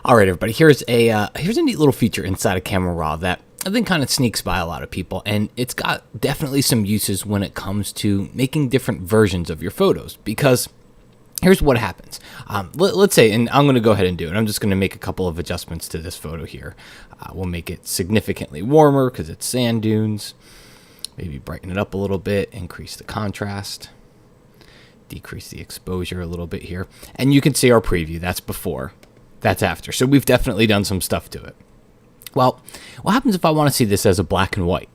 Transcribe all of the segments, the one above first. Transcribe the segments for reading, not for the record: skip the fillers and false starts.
All right, everybody. Here's a neat little feature inside of Camera Raw that I think kind of sneaks by a lot of people, and it's got definitely some uses when it comes to making different versions of your photos. Because here's what happens. Let's say, and I'm going to go ahead and do it. I'm just going to make a couple of adjustments to this photo here. We'll make it significantly warmer because it's sand dunes. Maybe brighten it up a little bit, increase the contrast, decrease the exposure a little bit here. And you can see our preview. That's before. That's after. So we've definitely done some stuff to it. Well, what happens if I want to see this as a black and white?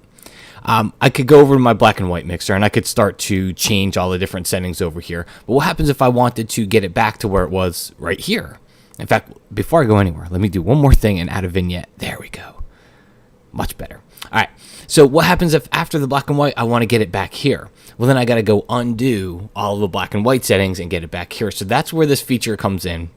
I could go over to my black and white mixer and I could start to change all the different settings over here. But what happens if I wanted to get it back to where it was right here? In fact, before I go anywhere, let me do one more thing and add a vignette. There we go. Much better. All right. So what happens if after the black and white, I want to get it back here? Well, then I got to go undo all the black and white settings and get it back here. So that's where this feature comes in.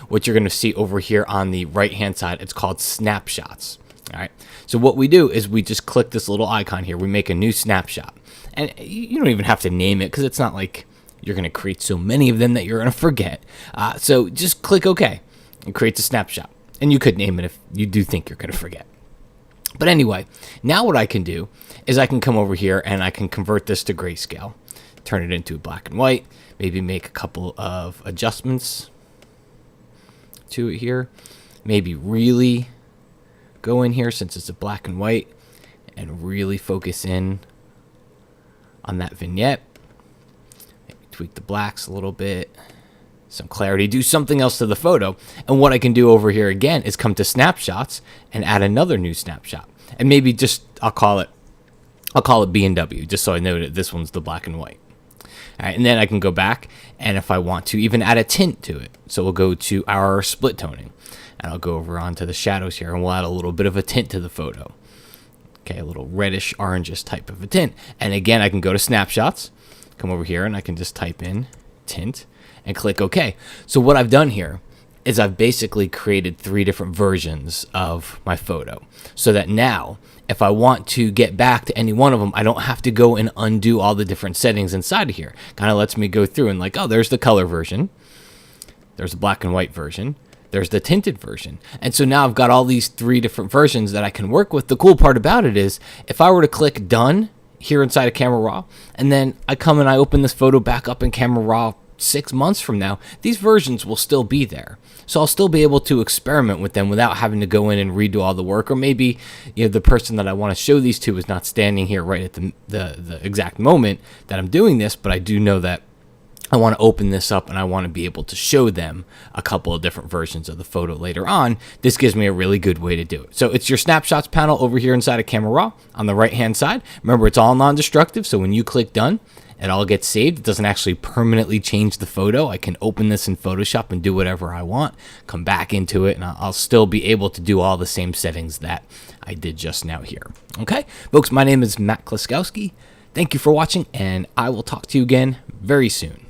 What you're going to see over here on the right-hand side, it's called Snapshots. All right. So what we do is we just click this little icon here. We make a new snapshot. And you don't even have to name it because it's not like you're going to create so many of them that you're going to forget. So just click OK. It creates a snapshot. And you could name it if you do think you're going to forget. But anyway, now what I can do is I can come over here and I can convert this to grayscale. Turn it into black and white. Maybe make a couple of adjustments to it here. Maybe really go in here since it's a black and white and really focus in on that vignette. Maybe tweak the blacks a little bit, some clarity, do something else to the photo. And what I can do over here again is come to snapshots and add another new snapshot. And maybe just I'll call it B&W just so I know that this one's the black and white. All right, and then I can go back, and if I want to, even add a tint to it. So we'll go to our split toning, and I'll go over onto the shadows here, and we'll add a little bit of a tint to the photo. Okay, a little reddish, orangish type of a tint. And again, I can go to snapshots, come over here, and I can just type in tint and click OK. So what I've done here is I've basically created 3 different versions of my photo, so that now, if I want to get back to any one of them, I don't have to go and undo all the different settings inside of here. Kind of lets me go through and like, oh, there's the color version. There's the black and white version. There's the tinted version. And so now I've got all these 3 different versions that I can work with. The cool part about it is if I were to click done here inside of Camera Raw, and then I come and I open this photo back up in Camera Raw 6 months from now, these versions will still be there. So I'll still be able to experiment with them without having to go in and redo all the work. Or maybe, you know, the person that I want to show these to is not standing here right at the exact moment that I'm doing this, but I do know that I want to open this up and I want to be able to show them a couple of different versions of the photo later on. This gives me a really good way to do it. So it's your snapshots panel over here inside of Camera Raw on the right hand side. Remember, it's all non-destructive, so when you click done, it all gets saved. It doesn't actually permanently change the photo. I can open this in Photoshop and do whatever I want, come back into it, and I'll still be able to do all the same settings that I did just now here. Okay, folks, my name is Matt Klaskowski. Thank you for watching, and I will talk to you again very soon.